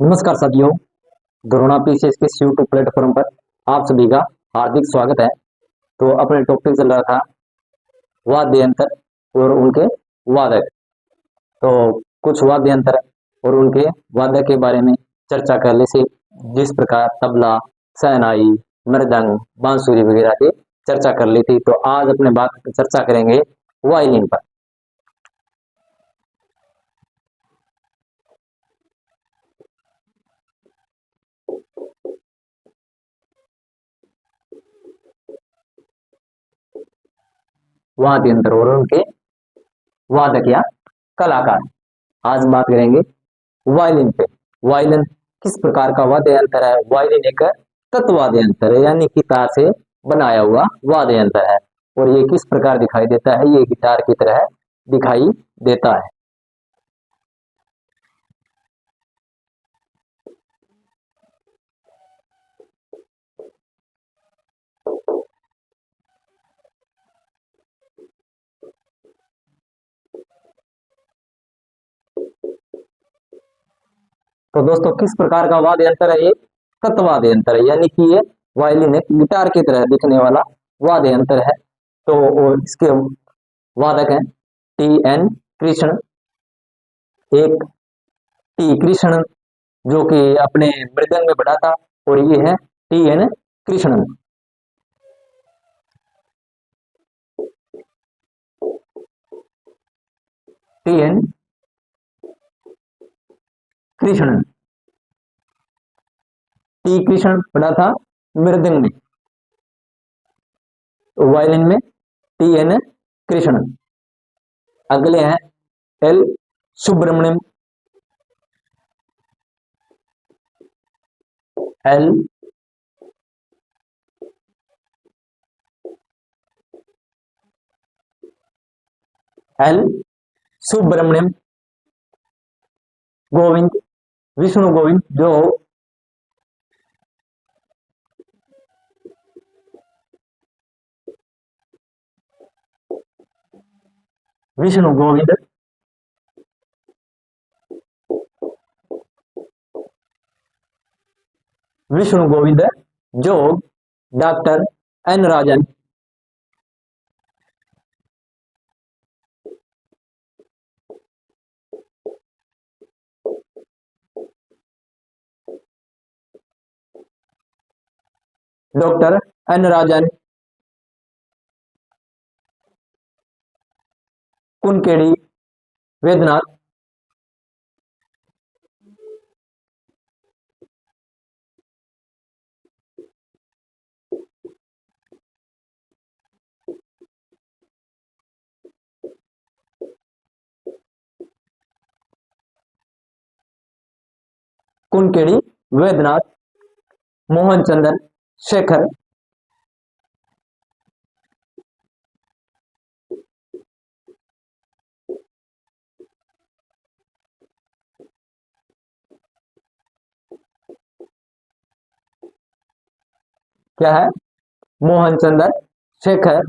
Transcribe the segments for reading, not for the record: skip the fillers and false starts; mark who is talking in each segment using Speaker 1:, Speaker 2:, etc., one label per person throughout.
Speaker 1: नमस्कार साथियों। द्रोणा पीसीएस के यूट्यूब प्लेटफॉर्म पर आप सभी का हार्दिक स्वागत है। तो अपने टॉपिक चल रहा था वाद्य यंत्र और उनके वादक। तो कुछ वाद्य यंत्र और उनके वादक के बारे में चर्चा कर ले से जिस प्रकार तबला, शहनाई, मृदंग, बांसुरी वगैरह की चर्चा कर ली थी। तो आज अपने बात चर्चा करेंगे वायलिन पर। वाद्य यंत्र और उनके वादक या कलाकार। आज बात करेंगे वायलिन पे। वायलिन किस प्रकार का वाद्य यंत्र है? वायलिन एक तत्व वाद्य यंत्र है, यानी कि तार से बनाया हुआ वाद्य यंत्र है। और ये किस प्रकार दिखाई देता है? ये गिटार की तरह दिखाई देता है। तो दोस्तों, किस प्रकार का वाद्य यंत्र है? ये तत्व वाद्य यंत्र है, यानी कि ये वायलिन एक गिटार की तरह दिखने वाला वाद्य यंत्र है। तो और इसके वादक हैं टी एन कृष्ण। एक टी कृष्ण जो कि अपने मृदंग में बड़ा था, और ये है T N Krishnan. T N Krishnan. T Krishna पढ़ा था मृदंग में, वायलिन में टी एन कृष्णन। अगले हैं L Subramaniam. L L Subramaniam. Govind, Vishnu Govind जो Vishnu Govind Vishnu Govind Jog. Doctor N Rajan. Doctor N Rajan. Kunnakudi Vaidyanath. Kunnakudi Vaidyanath. Mohan Chandan Shekhar. क्या है? मोहन चंदन शेखर,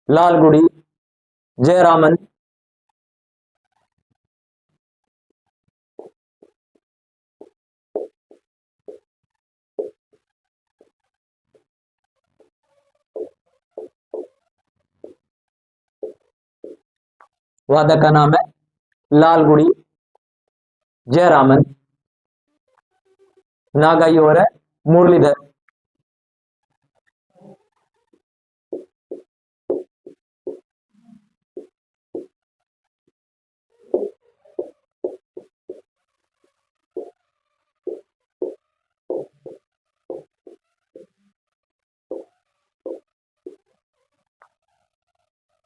Speaker 1: लालगुड़ी, जयरामन। वादक का नाम है लालगुड़ी जयरामन। नागाई और है मुरलीधर।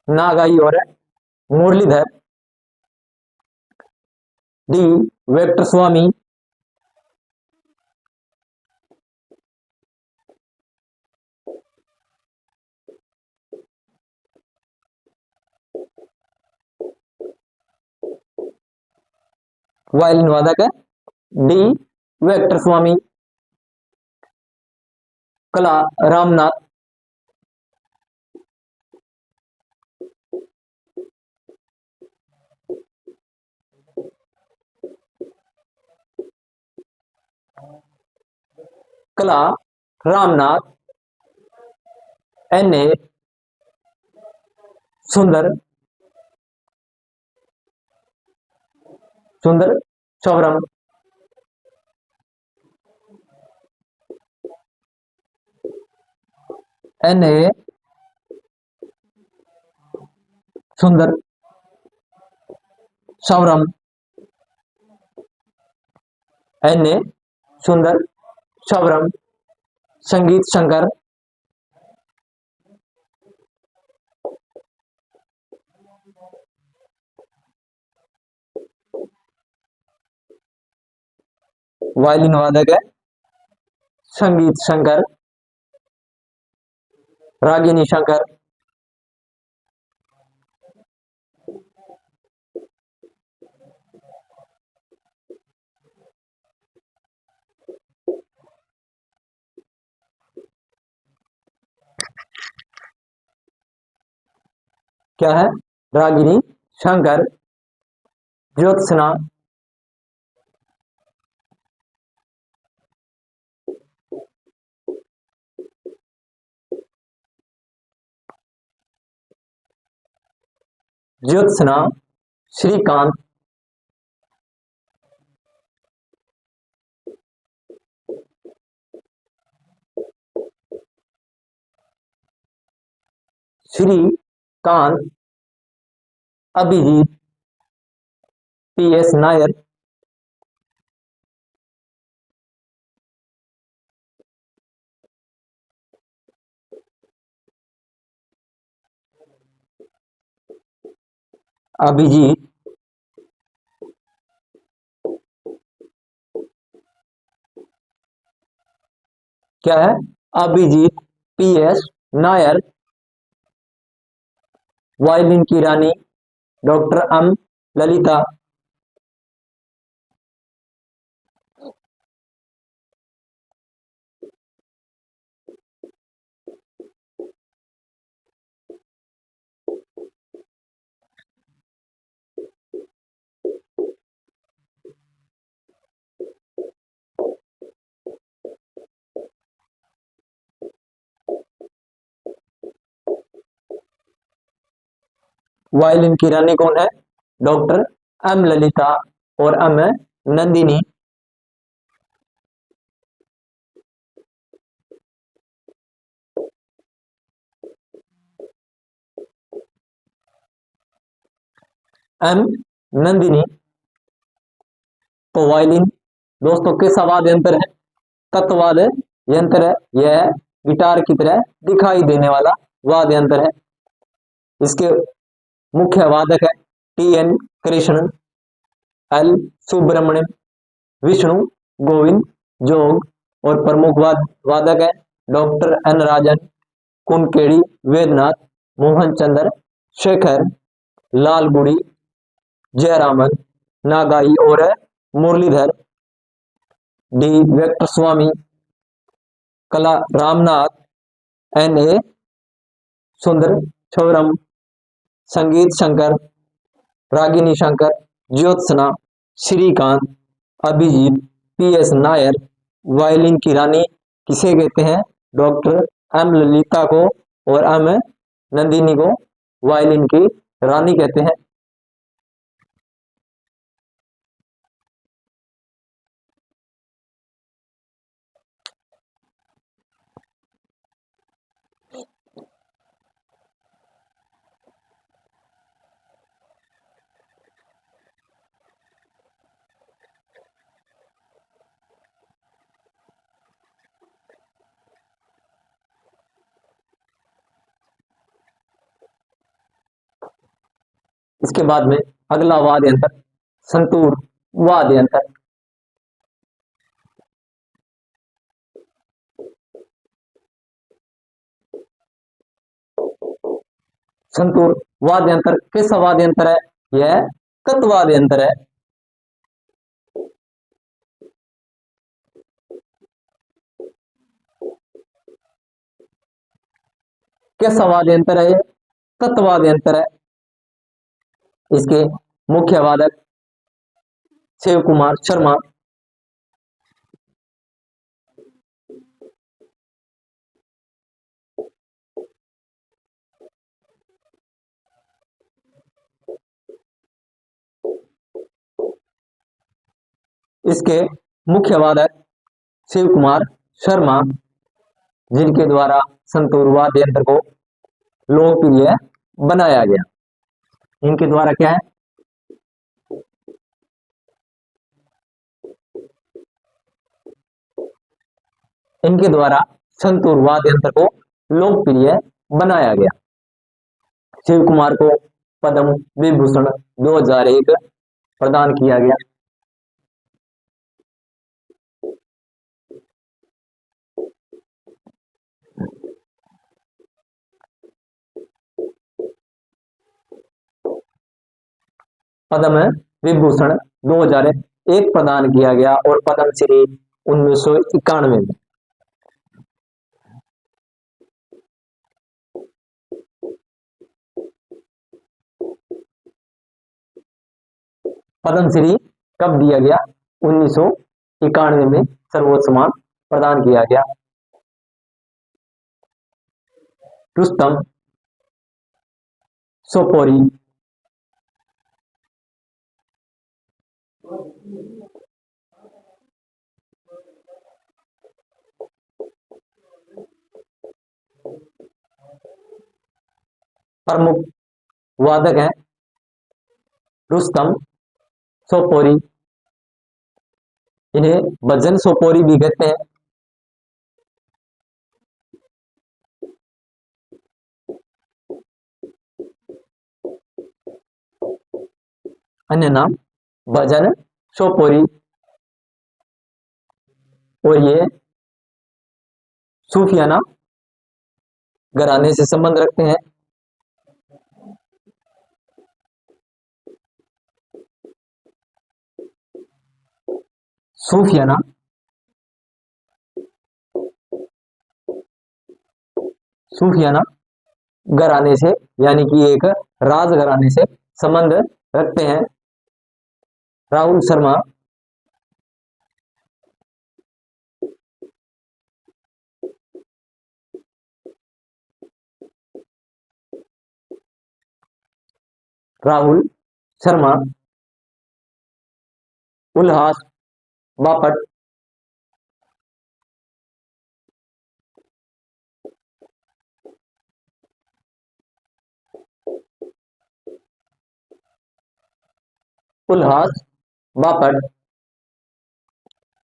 Speaker 1: नागाई और है मुरलीधर। डी वेंकट स्वामी। वायलिन वादक है डी वेंकट स्वामी। कला रामनाथ। कला रामनाथ, एन ए सुंदर सुंदर चौरम, एन ए सुंदर सौरम, एन ए सुंदर सौरम, संगीत शंकर, वायलिन वादक है संगीत शंकर, रागिनी शंकर, क्या है रागिनी शंकर, ज्योत्सना, ज्योत्सना, श्रीकांत, श्रीकांत, अभिजीत, पी एस नायर, अभिजीत, क्या है Abhijit, P S Nair, violin की रानी डॉक्टर एम ललिता, वायलिन की रानी कौन है डॉक्टर एम ललिता, और एम है नंदिनी, एम नंदिनी। तो वायलिन दोस्तों किसका वाद्य यंत्र है? तत्वाद यंत्र है। यह गिटार की तरह दिखाई देने वाला वाद्य यंत्र है। इसके मुख्य वादक है T N Krishnan, L Subramaniam, Vishnu Govind Jog, और प्रमुख वादक है डॉक्टर एन राजन, कुनकेड़ी वेदनाथ, मोहन चंद्र शेखर, लालगुड़ी, जयरामन, नागाई और मुरलीधर, डी वेंकट स्वामी, कला Ramnath, N A Sundar Chauram, Sangeet Shankar, Ragini Shankar, Jyotsna, Shrikant, Abhijit, P S Nair. Violin की रानी किसे कहते हैं? डॉक्टर एम ललिता को और एम नंदिनी को वायलिन की रानी कहते हैं। इसके बाद में अगला वाद्य यंत्र संतूर वाद्य यंत्र। संतूर वाद्य यंत्र किस वाद्य यंत्र है? यह तत्वाद्य यंत्र है। कैसा वाद्य यंत्र है? तत्वाद्य यंत्र है। इसके मुख्य वादक शिव कुमार शर्मा, इसके मुख्य वादक शिव कुमार शर्मा, जिनके द्वारा संतूर वाद्य यंत्र को लोकप्रिय बनाया गया। इनके द्वारा क्या है, इनके द्वारा संतूर वाद्य यंत्र को लोकप्रिय बनाया गया। शिव कुमार को पद्म विभूषण 2001 प्रदान किया गया। पद्म विभूषण 2001 प्रदान किया गया और पद्मश्री 1991 में। पद्मश्री कब दिया गया, 1991 में सर्वोच्च सम्मान प्रदान किया गया। रुस्तम सोपोरी, प्रमुख वादक हैं रुस्तम सोपोरी, इन्हें भजन सोपोरी भी कहते हैं। अन्य नाम भजन सोपोरी, और ये सूफियाना घराने से संबंध रखते हैं। सूफियाना सूफियाना घराने से, यानी कि एक राज घराने से संबंध रखते हैं। राहुल शर्मा राहुल शर्मा, उल्हास बापट, उल्हास बापट,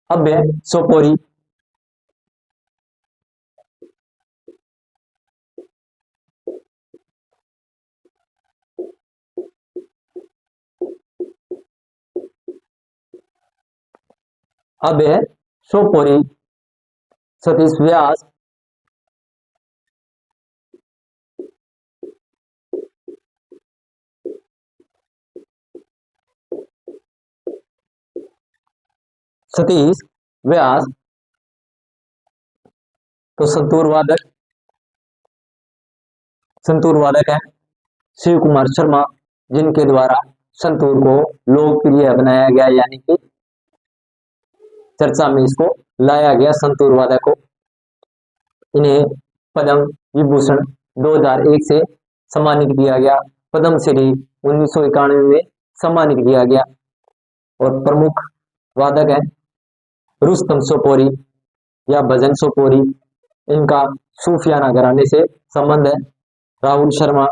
Speaker 1: अभय सोपोरी, अभय सोपोरी, सतीश व्यास, सतीश व्यास। तो संतूर वादक है शिव कुमार शर्मा, जिनके द्वारा संतूर को लोकप्रिय बनाया गया, यानी कि चर्चा में इसको लाया गया संतूर वादक को। इन्हें पद्म विभूषण 2001 से सम्मानित किया गया, पद्मश्री 1991 में सम्मानित किया गया। और प्रमुख वादक है रुस्तम सोपोरी या भजन सोपोरी, इनका सूफियाना घराने से संबंध है। राहुल शर्मा,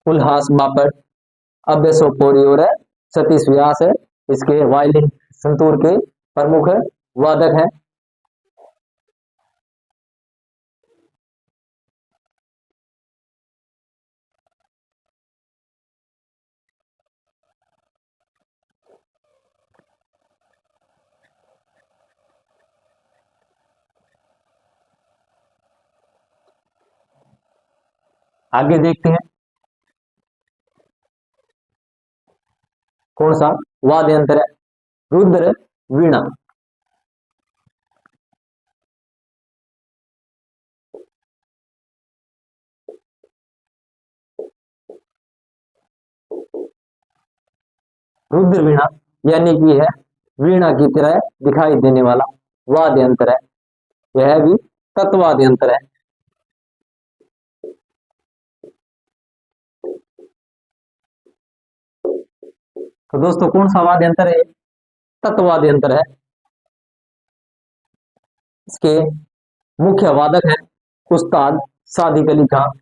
Speaker 1: उल्हास बापट, अभय सोपोरी और सतीश व्यास है इसके वायलिन संतूर के प्रमुख वादक हैं। आगे देखते हैं कौन सा वाद्य यंत्र है, रुद्र वीणा। रुद्र वीणा यानी कि है वीणा की तरह दिखाई देने वाला वाद्य यंत्र है, यह भी तत्वाद्य यंत्र है। तो दोस्तों कौन सा वाद्य यंत्र है, तत्ववाद्य यंत्र है। इसके मुख्य वादक हैं उस्ताद सादिक अली खान।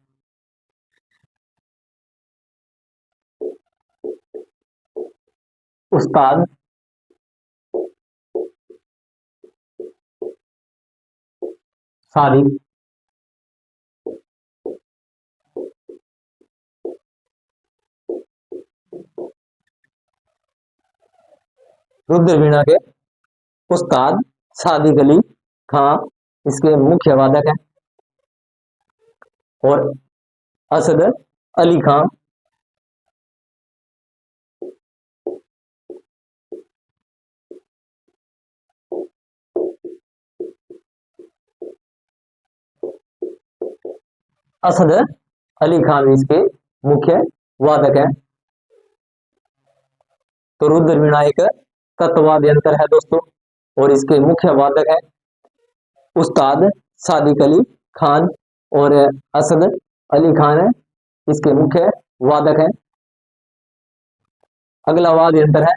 Speaker 1: उस्ताद सादिक रुद्र वीणा के उस्ताद सादिक अली खान इसके मुख्य वादक हैं। और असद अली खान असद अली खान इसके मुख्य वादक हैं। तो रुद्र वीणा एक तत्ववाद्य यंत्र है दोस्तों, और इसके मुख्य वादक है उस्ताद सादिक अली खान और असद अली खान है इसके मुख्य वादक हैं। अगला वाद्य यंत्र है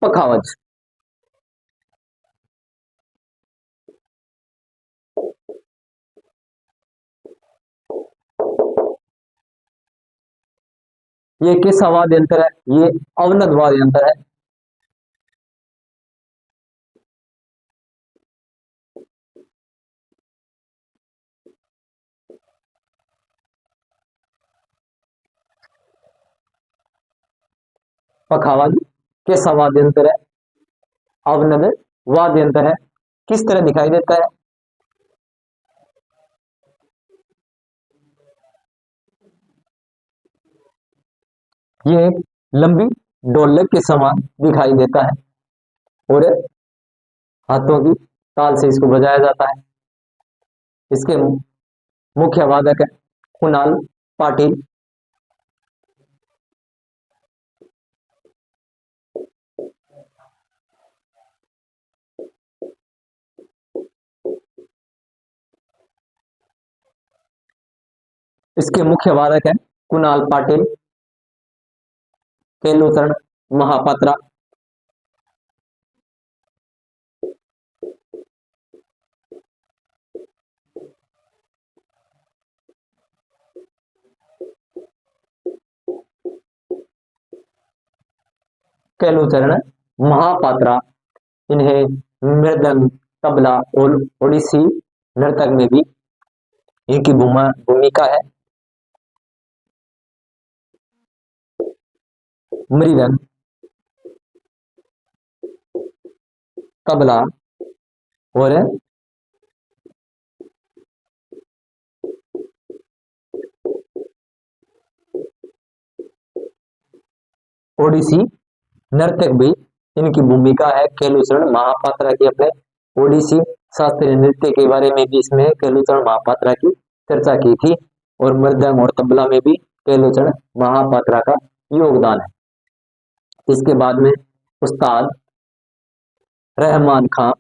Speaker 1: पखावज। ये कैसा वाद्य यंत्र है? ये अवनद वाद्य यंत्र है। पखावज कैसा वाद्य यंत्र है? अवनद वाद्य यंत्र है। किस तरह दिखाई देता है? ये एक लंबी ढोलक के समान दिखाई देता है और हाथों की ताल से इसको बजाया जाता है। इसके मुख्य वादक है कुणाल पाटिल। इसके मुख्य वादक है कुणाल पाटिल, केलुचरण महापात्रा। केलुचरण महापात्रा इन्हें मृदंग, तबला और ओडिसी नर्तक में भी इनकी भूमिका है। मृदंग, तबला और ओडिसी नर्तक भी इनकी भूमिका है। केलुचरण महापात्रा की अपने ओडिसी शास्त्रीय नृत्य के बारे में भी इसमें केलुचरण महापात्रा की चर्चा की थी, और मृदंग और तबला में भी केलुचरण महापात्रा का योगदान है। इसके बाद में उस्ताद रहमान खां।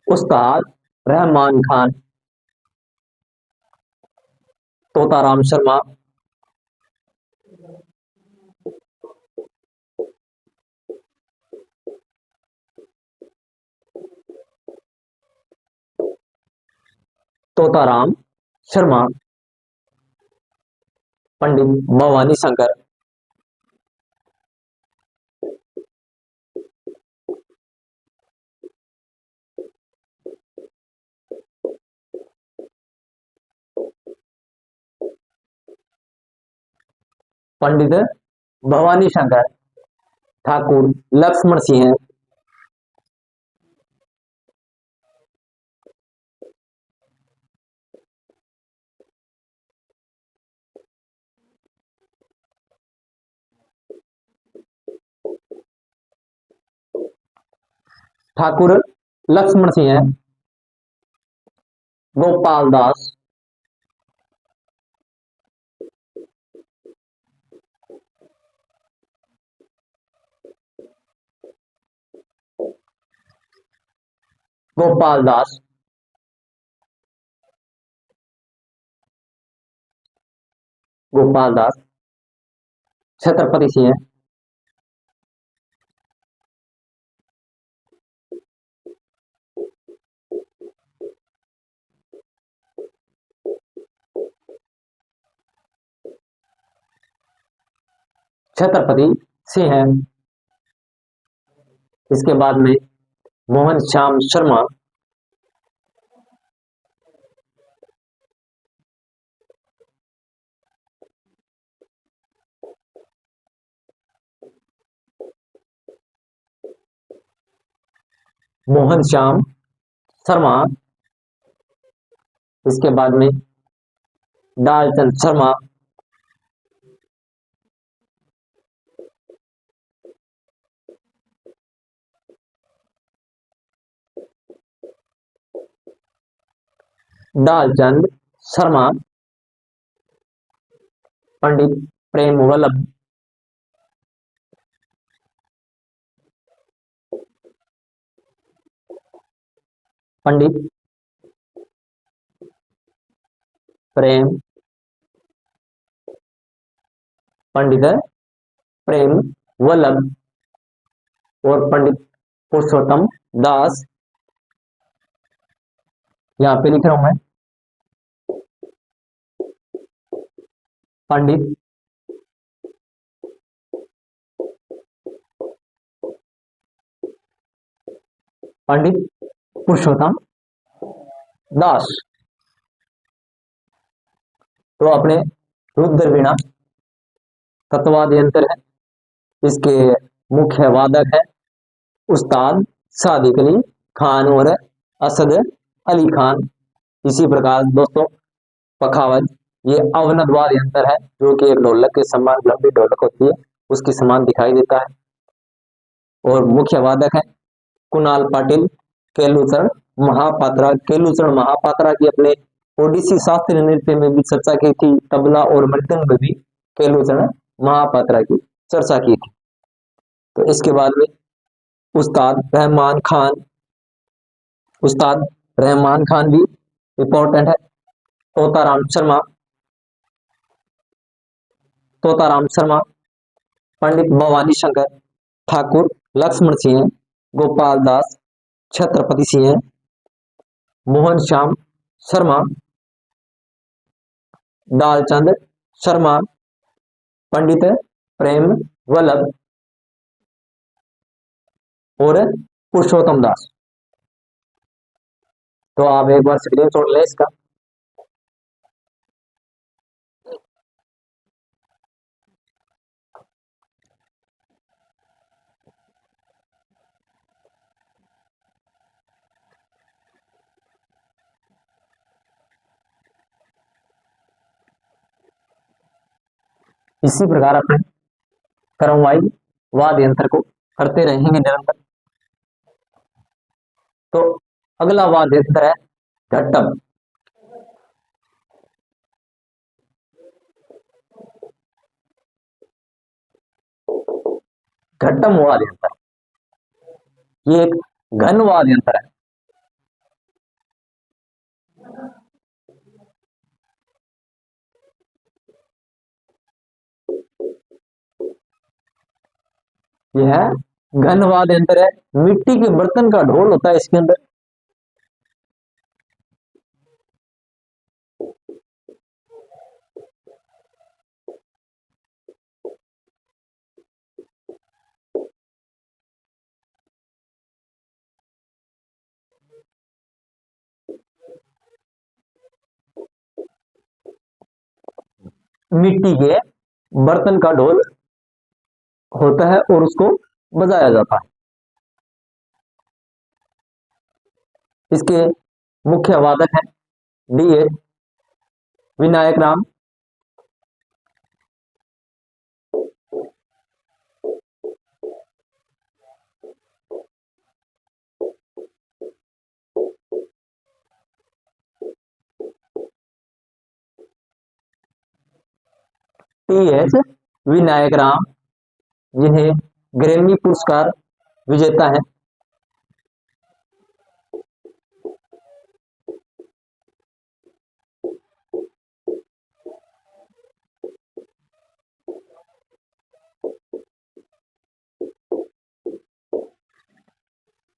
Speaker 1: उस्ताद रहमान खान, तोताराम शर्मा, तोताराम शर्मा, पंडित भवानी शंकर, पंडित भवानी शंकर, ठाकुर लक्ष्मण सिंह, ठाकुर लक्ष्मण सिंह, गोपाल दास, गोपाल दास, गोपाल दास। छत्रपति सिंह, छत्रपति सिंह। इसके बाद में मोहन श्याम शर्मा, मोहन श्याम शर्मा। इसके बाद में डालचंद शर्मा, डालचंद शर्मा। पंडित प्रेम वल्लभ, पंडित प्रेम, पंडित प्रेम वल्लभ और पंडित पुरुषोत्तम दास। यहाँ पे लिख रहा हूं मैं, पंडित पंडित पुरुषोत्तम दास। तो अपने रुद्र वीणा तत्वाद यंत्र है, इसके मुख्य वादक है उस्ताद सादिक अली खान और असद अली खान। इसी प्रकार दोस्तों पखावज ये अवनद वाद्य यंत्र है, जो कि एक ढोलक के समान लंबी ढोलक होती है उसके समान दिखाई देता है। और मुख्य वादक है कुणाल पाटिल, केलुचरण महापात्रा। केलुचरण महापात्रा की अपने ओडिसी शास्त्रीय नृत्य में भी चर्चा की थी, तबला और मृदंग में भी केलुचरण महापात्रा की चर्चा की थी। तो इसके बाद में उस्ताद रहमान खान, उस्ताद रहमान खान भी इंपॉर्टेंट है। तोताराम शर्मा, तोताराम शर्मा। पंडित भवानी शंकर ठाकुर, लक्ष्मण सिंह, गोपाल दास, छत्रपति सिंह, मोहन श्याम शर्मा, डालचंद शर्मा, पंडित प्रेम वल्लभ और पुरुषोत्तम दास। तो आप एक बार स्क्रीनशॉट ले इसका। इसी प्रकार अपने क्रमवाइज वाद्य यंत्र को करते रहेंगे निरंतर। तो अगला वाद्य यंत्र है घट्टम। घट्टम वाद्य यंत्र ये एक घन वाद्य यंत्र है। यह घन वाद्य यंत्र है, मिट्टी के बर्तन का ढोल होता है इसके अंदर। मिट्टी के बर्तन का ढोल होता है और उसको बजाया जाता है। इसके मुख्य वादक हैं डी.एच. विनायक राम, टी.एच. विनायक राम, जिन्हें ग्रैमी पुरस्कार विजेता है।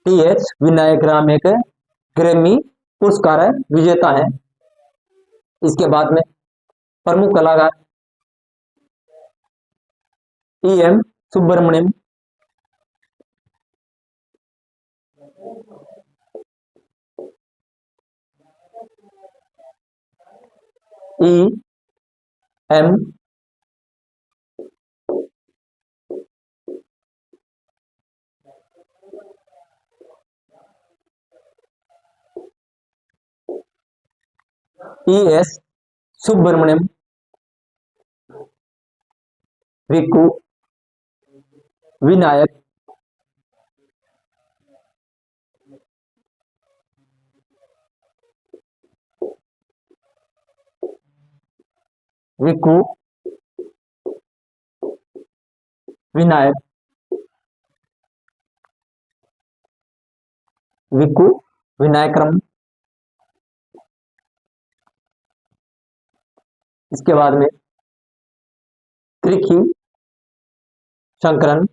Speaker 1: टी एच विनायक राम एक ग्रैमी पुरस्कार विजेता है। इसके बाद में प्रमुख कलाकार M Subramaniam, M S Subramaniam, Vikku Vinayak, Vikku Vinayak, Vikku Vinayakram. इसके बाद में त्रिखी शंकरन,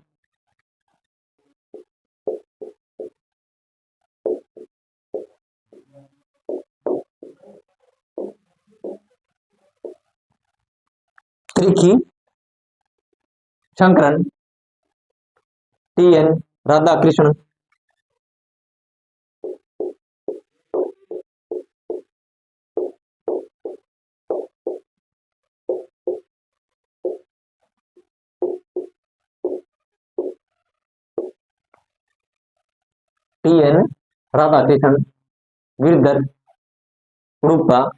Speaker 1: त्रिखी शंकरन, टी.एन. राधाकृष्णन, टी.एन. राधाकृष्णन, गिरधर उडुपा,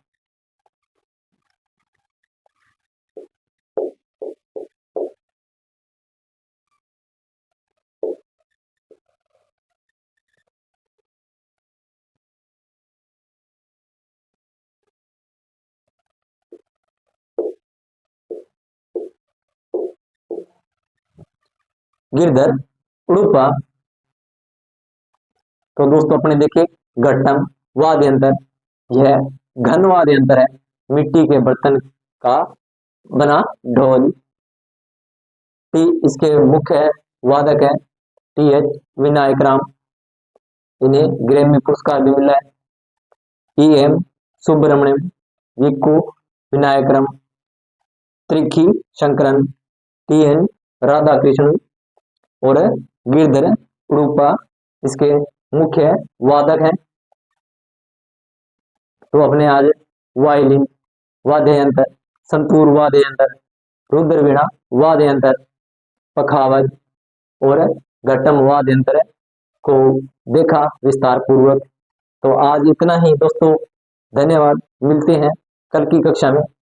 Speaker 1: गिरधर उडुपा। तो दोस्तों अपने देखिए घट्टम वाद्य यंत्र, यह घन वाद्य यंत्र है, मिट्टी के बर्तन का बना ढोल। इसके मुख्य वादक है टी.एच. विनायक राम, इन्हें ग्रैमी पुरस्कार भी मिला है। M Subramaniam, Vikku Vinayakram, Trichy Sankaran, T N. राधाकृष्णन और गिरधर उडुपा इसके मुख्य वादक हैं। तो अपने आज वायलिन वाद्य यंत्र, संतूर वाद्य यंत्र, रुद्रवीणा वाद्य यंत्र, पखावज और घट्टम वाद्य यंत्र को देखा विस्तार पूर्वक। तो आज इतना ही दोस्तों, धन्यवाद। मिलते हैं कल की कक्षा में।